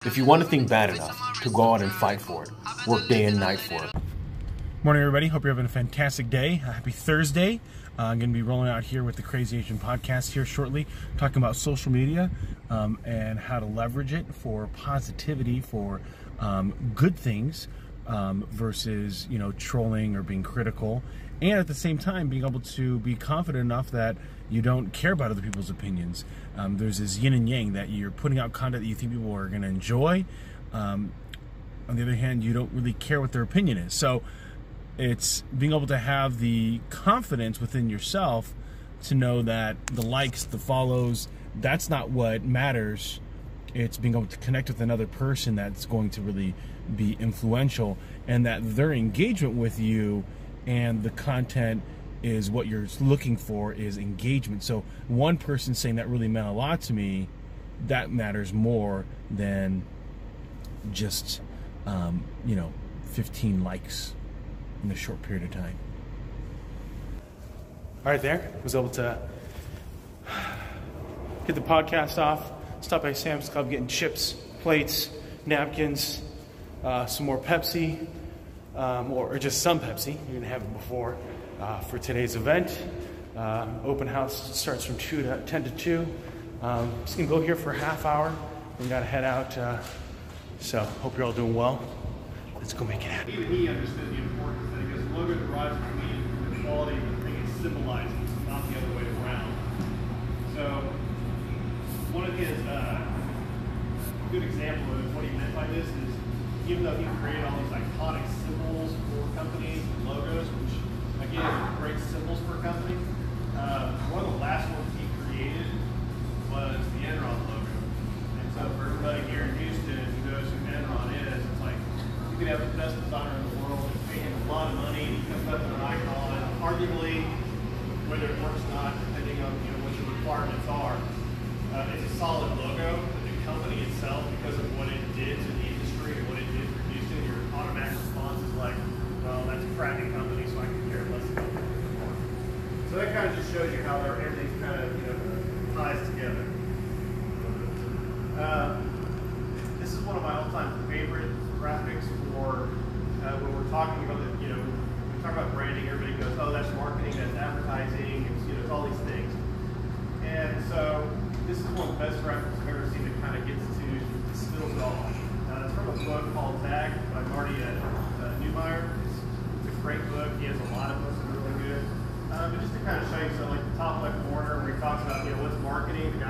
If you want to think bad enough to go out and fight for it, work day and night for it. Morning, everybody. Hope you're having a fantastic day. Happy Thursday. I'm going to be rolling out here with the Crazy Asian podcast here shortly, talking about social media and how to leverage it for positivity, for good things versus, trolling or being critical. And at the same time, being able to be confident enough that you don't care about other people's opinions. There's this yin and yang that you're putting out content that you think people are going to enjoy. On the other hand, you don't really care what their opinion is. So it's being able to have the confidence within yourself to know that the likes, the follows, that's not what matters. It's being able to connect with another person that's going to really be influential, and that their engagement with you and the content is what you're looking for, is engagement. So one person saying that really meant a lot to me, that matters more than just 15 likes in a short period of time. All right, there. I was able to get the podcast off. Stop by Sam's Club, getting chips, plates, napkins, some more Pepsi, or just some Pepsi. You didn't have it before for today's event. Open house starts from 10 to 2. Just gonna go here for a half hour. We gotta head out. So hope you're all doing well. Let's go make it happen. Even he understood the importance that because the logo derives from the quality of the thing it symbolizes, not the other way around. So one of his good example of what he meant by this is, even though he created all these iconic symbols for companies and logos, which again are great symbols for a company, one of the last ones he created was the Enron logo. And so for everybody here in Houston who knows who Enron is, it's like you could have the best designer in the world and pay him a lot of money, and he comes up with an icon, arguably whether it works or not, depending on what your requirements are. It's a solid logo, but the company itself, because of what it did to the industry and what it did for Houston, your automatic response is like, well, that's a crappy company, so I can care less about it anymore. So that kind of just shows you how everything's kind of ties together. This is one of my all-time favorite graphics for when we're talking about when we talk about branding, everybody goes, oh, that's marketing, that's advertising, it's all these things. And so this is one of the best graphics I've ever seen that kind of gets to distill it all. It's from a book called Tag by Marty Neumeier. It's a great book. He has a lot of books that are really good. But just to kind of show you, so like the top left corner where he talks about what's marketing.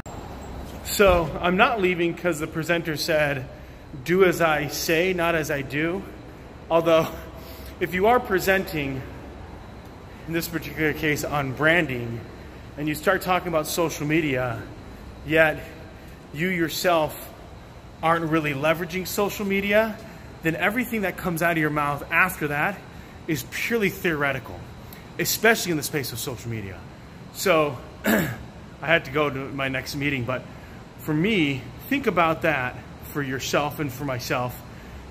So I'm not leaving because the presenter said, do as I say, not as I do. Although, if you are presenting, in this particular case, on branding, and you start talking about social media, yet you yourself aren't really leveraging social media, then everything that comes out of your mouth after that is purely theoretical, especially in the space of social media. So I had to go to my next meeting, but for me, think about that for yourself and for myself,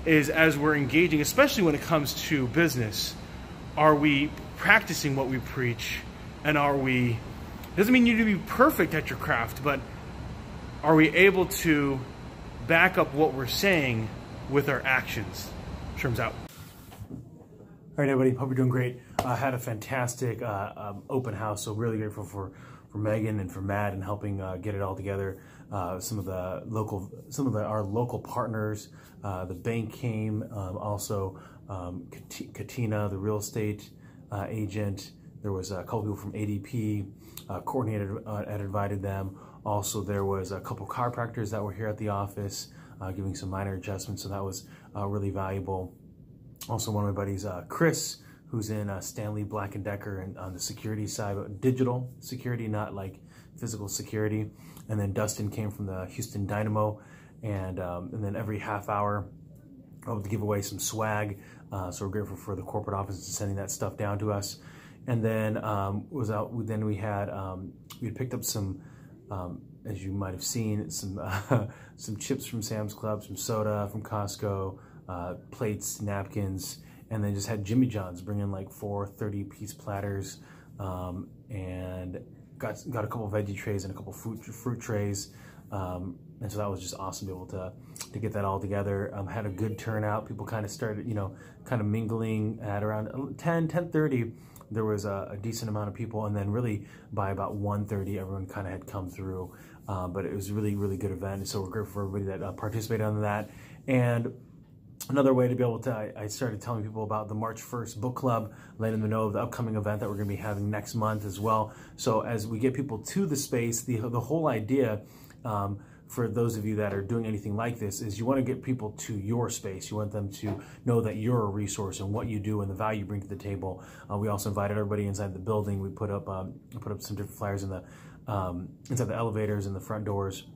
is as we're engaging, especially when it comes to business, are we practicing what we preach? And are we, it doesn't mean you need to be perfect at your craft, but are we able to back up what we're saying with our actions? Sherman's out. All right, everybody, hope you're doing great. I had a fantastic open house, so really grateful for Megan and for Matt and helping get it all together. Some of our local partners, the bank came, also Katina, the real estate agent. There was a couple people from ADP. Courtney had invited them. Also, there was a couple chiropractors that were here at the office, giving some minor adjustments, so that was really valuable. Also, one of my buddies, Chris, who's in Stanley Black & Decker and on the security side, but digital security, not like physical security. And then Dustin came from the Houston Dynamo, and then every half hour I would give away some swag. So we're grateful for the corporate office sending that stuff down to us. And then we had picked up some, as you might have seen, some chips from Sam's Club, some soda from Costco, plates, napkins, and then just had Jimmy John's bring in like 4 30-piece platters, and got a couple veggie trays and a couple fruit trays. And so that was just awesome to be able to get that all together. Had a good turnout. People kind of started, kind of mingling at around 10:30. There was a decent amount of people, and then really by about 1:30, everyone kind of had come through. But it was a really, really good event. And so we're grateful for everybody that participated on that. And another way to be able to, I started telling people about the March 1st book club, letting them know of the upcoming event that we're going to be having next month as well. So as we get people to the space, the whole idea, for those of you that are doing anything like this, is you want to get people to your space. You want them to know that you're a resource and what you do and the value you bring to the table. We also invited everybody inside the building. We put up some different flyers in the inside the elevators and the front doors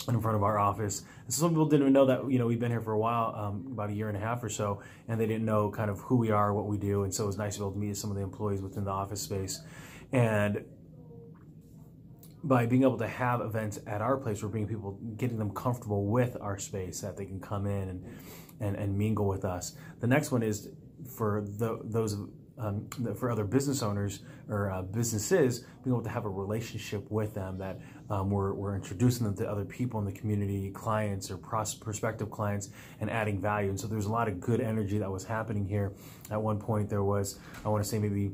and in front of our office. And so some people didn't even know that, we've been here for a while, about a year and a half or so, and they didn't know kind of who we are, what we do. And so it was nice to be able to meet some of the employees within the office space. And by being able to have events at our place, we're bringing people, getting them comfortable with our space, that they can come in and mingle with us. The next one is for for other business owners or businesses, being able to have a relationship with them, that we're introducing them to other people in the community, clients or prospective clients, and adding value. And so there's a lot of good energy that was happening here. At one point there was, I want to say maybe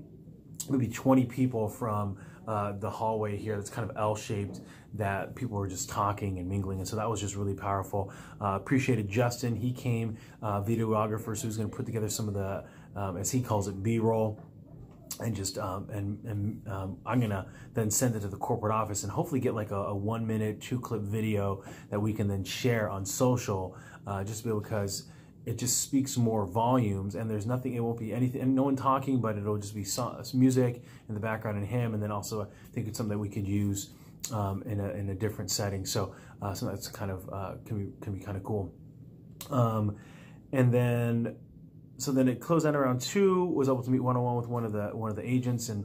20 people from the hallway here that's kind of L-shaped, that people were just talking and mingling, and so that was just really powerful. Appreciated Justin. He came, videographer, so he's going to put together some of the, as he calls it, B-roll, and just I'm gonna then send it to the corporate office and hopefully get like a 1-minute 2-clip video that we can then share on social, just because it just speaks more volumes, and there's nothing, it won't be anything, and no one talking, but it'll just be music in the background and him, and then also I think it's something that we could use in a different setting. So so that's kind of can be kind of cool. And then then it closed out around 2. Was able to meet one-on-one with one of the agents, and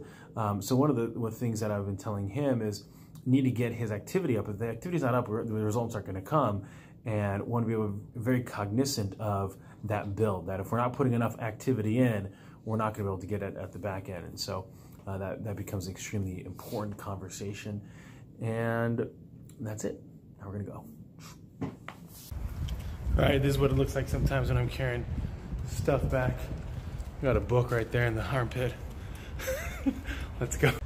so one of the things that I've been telling him is need to get his activity up. If the activity's not up, the results aren't going to come. And want to be very cognizant of that build, that if we're not putting enough activity in, we're not going to be able to get it at the back end. And so that becomes an extremely important conversation. And that's it. Now we're going to go. All right, this is what it looks like sometimes when I'm carrying stuff back. Got a book right there in the armpit. Let's go. Hey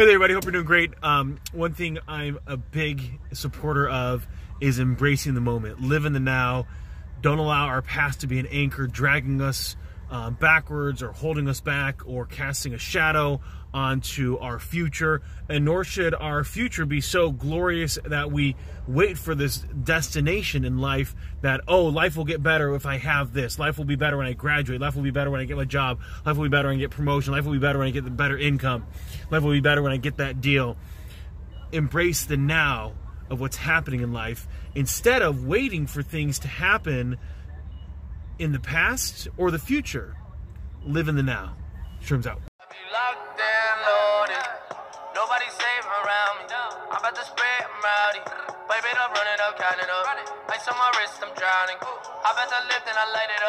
there, everybody. Hope you're doing great. One thing I'm a big supporter of is embracing the moment. Live in the now. Don't allow our past to be an anchor dragging us backwards or holding us back or casting a shadow onto our future. And nor should our future be so glorious that we wait for this destination in life that, oh, life will get better if I have this. Life will be better when I graduate. Life will be better when I get my job. Life will be better when I get promotion. Life will be better when I get the better income. Life will be better when I get that deal. Embrace the now of what's happening in life instead of waiting for things to happen in the past or the future. Live in the now. Sherman's out. Locked and loaded, nobody safe around me. I'm about to spread, I'm rowdy. Pipe it up, run it up, count it up. Ice on my wrist, I'm drowning. I bet I lift and I light it up.